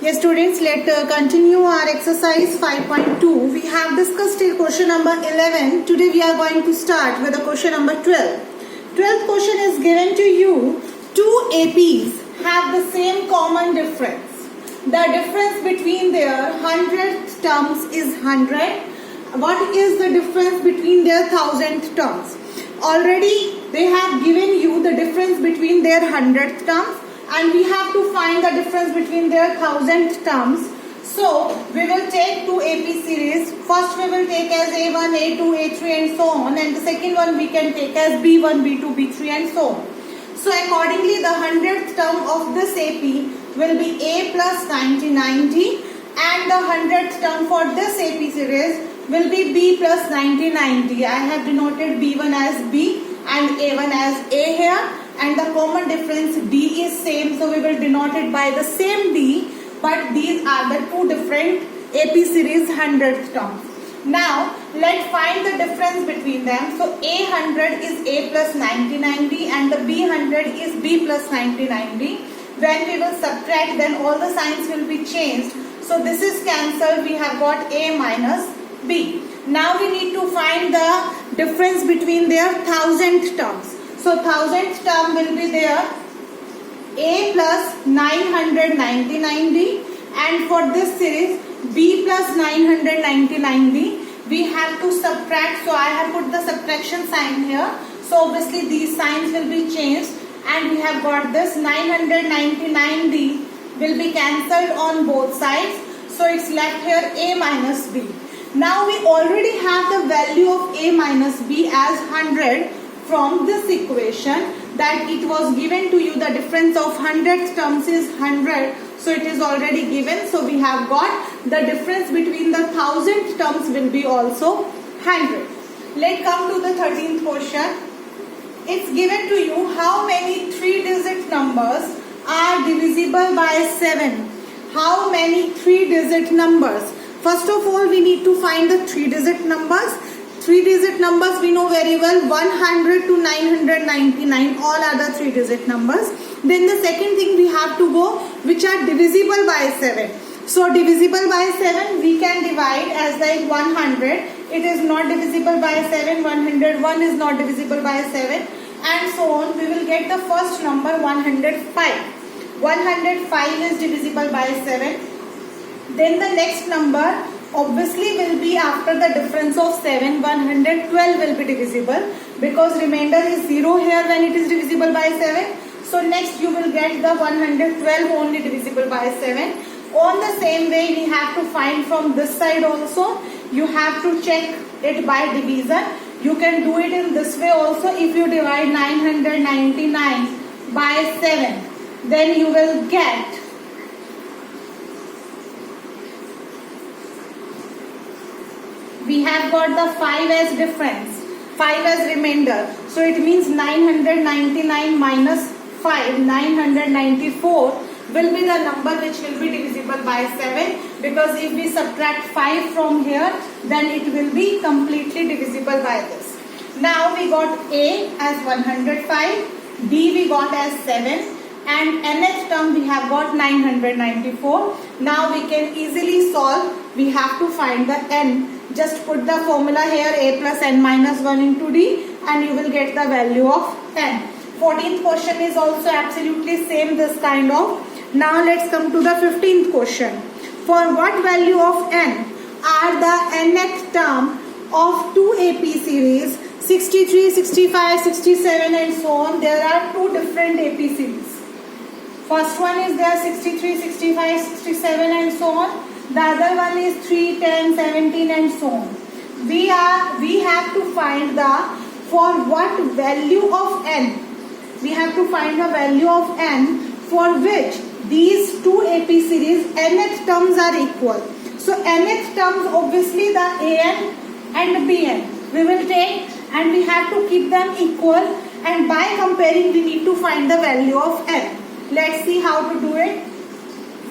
Yes, students, let's continue our exercise 5.2. We have discussed till question number 11. Today we are going to start with the question number 12. 12th question is given to you. Two APs have the same common difference. The difference between their 100th terms is 100. What is the difference between their 1000th terms? Already they have given you the difference between their 100th terms, and we have to find the difference between their 1000th terms. So we will take two AP series. First we will take as A1, A2, A3 and so on, and the second one we can take as B1, B2, B3 and so on. So accordingly the 100th term of this AP will be A plus 9090, and the 100th term for this AP series will be B plus 9090. I have denoted B1 as B and A1 as A here, and the common difference D is same, so we will denote it by the same D, but these are the two different AP series 100th terms. Now let's find the difference between them. So A100 is A plus 9090 and the B100 is B plus 9090. When we will subtract, then all the signs will be changed. So this is cancelled. We have got A minus B. Now we need to find the difference between their 1000th terms. So 1000th term will be there A plus 99090, and for this series B plus 99090 we have to subtract. So I have put the subtraction sign here. So obviously these signs will be changed, and we have got this 99090 will be cancelled on both sides. So it's left here A minus B. Now we already have the value of A minus B as 100 from this equation, that it was given to you the difference of 100th terms is 100. So it is already given. So we have got the difference between the 1000th terms will be also 100. Let's come to the 13th question. It's given to you how many 3-digit numbers are divisible by 7. How many 3-digit numbers? First of all, we need to find the 3-digit numbers. 3-digit numbers we know very well, 100 to 999, all are the 3-digit numbers. Then the second thing we have to go, which are divisible by 7. So divisible by 7 we can divide as like 100. It is not divisible by 7. 101 is not divisible by 7, and so on. We will get the first number 105. 105 is divisible by 7. Then the next number obviously will be after the difference of 7. 112 will be divisible, because remainder is 0 here when it is divisible by 7. So next you will get the 112 only divisible by 7. On the same way we have to find from this side also. You have to check it by division. You can do it in this way also. If you divide 999 by 7, then you will get we have got the 5 as difference, 5 as remainder. So it means 999 minus 5, 994 will be the number which will be divisible by 7, because if we subtract 5 from here, then it will be completely divisible by this. Now we got A as 105, B we got as 7, and nth term we have got 994. Now we can easily solve. We have to find the n. Just put the formula here, A plus n minus 1 into D, and you will get the value of n. 14th question is also absolutely same, this kind of. Now let's come to the 15th question. For what value of n are the nth term of two AP series 63, 65, 67 and so on? There are two different AP series. First one is there 63, 65, 67 and so on. The other one is 3, 10, 17 and so on. We have to find the for what value of n. We have to find the value of n for which these two AP series nth terms are equal. So nth terms obviously the an and bn we will take, and we have to keep them equal, and by comparing we need to find the value of n. Let's see how to do it.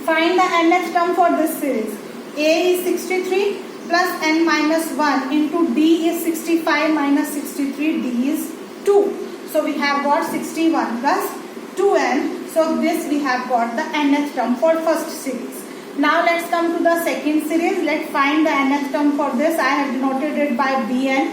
Find the nth term for this series. A is 63 plus n minus 1 into D is 65 minus 63, D is 2. So we have got 61 plus 2n. So this we have got the nth term for first series. Now let's come to the second series. Let's find the nth term for this. I have denoted it by Bn.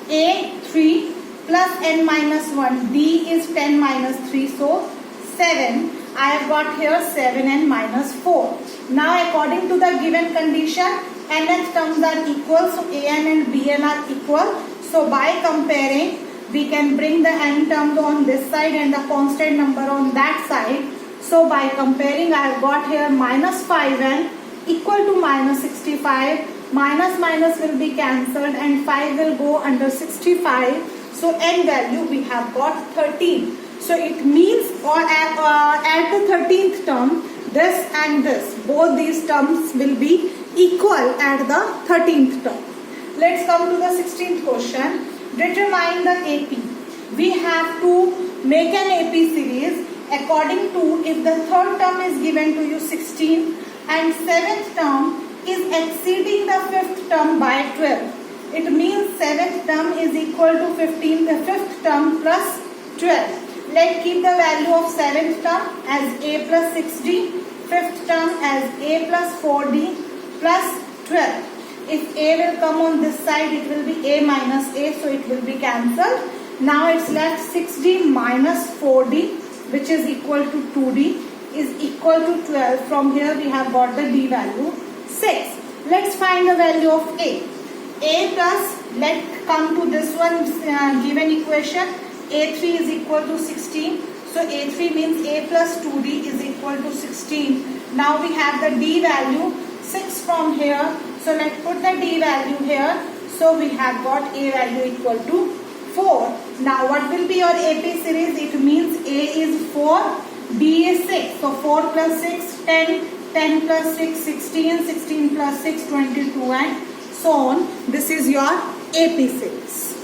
A 3 plus n minus 1. D is 10 minus 3, so 7. I have got here 7n minus 4. Now according to the given condition, nth terms are equal, so an and bn are equal. So by comparing, we can bring the n terms on this side and the constant number on that side. So by comparing, I have got here minus 5n equal to minus 65. Minus minus will be cancelled and 5 will go under 65. So n value we have got 13. So it means at the 13th term, this and this, both these terms will be equal at the 13th term. Let's come to the 16th question. Determine the AP. We have to make an AP series according to if the third term is given to you 16 and 7th term is exceeding the 5th term by 12. It means 7th term is equal to 15, the 5th term plus 12. Let's keep the value of 7th term as a plus 6d, 5th term as a plus 4d plus 12. If a will come on this side, it will be a minus a, so it will be cancelled. Now it's left 6d minus 4d, which is equal to 2d, is equal to 12. From here we have got the d value 6. Let's find the value of a. A plus, let's come to this one given equation. A3 is equal to 16. So A3 means A plus 2D is equal to 16. Now we have the D value 6 from here. So let's put the D value here. So we have got A value equal to 4. Now what will be your AP series? It means A is 4, B is 6. So 4 plus 6, 10, 10 plus 6, 16, 16 plus 6, 22 and so on. This is your AP series.